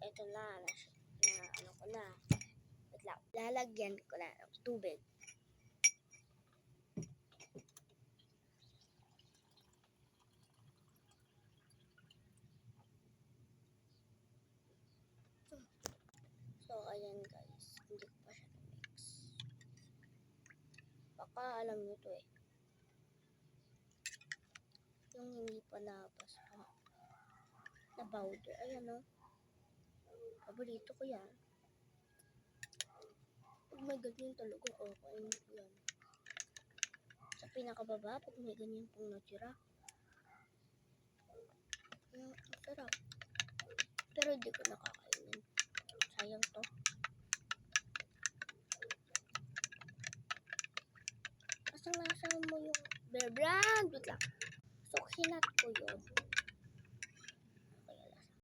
ito na ano ko na. Wait lang. Lalagyan ko na ng tubig. So, ayan guys. Hindi ko pa siya mix. Baka alam nyo to eh. Yung hindi pa labas pa. Na powder. Ayan o. Paborito ko yan. Pag may ganyan talaga, okay. Yan. Sa pinakababa, pag may ganyan pong natira. Ang sarap. Pero hindi ko nakakainin. Sayang to. Asang-asang mo yung Bear Brand. Wait lang. So, hinat ko yun.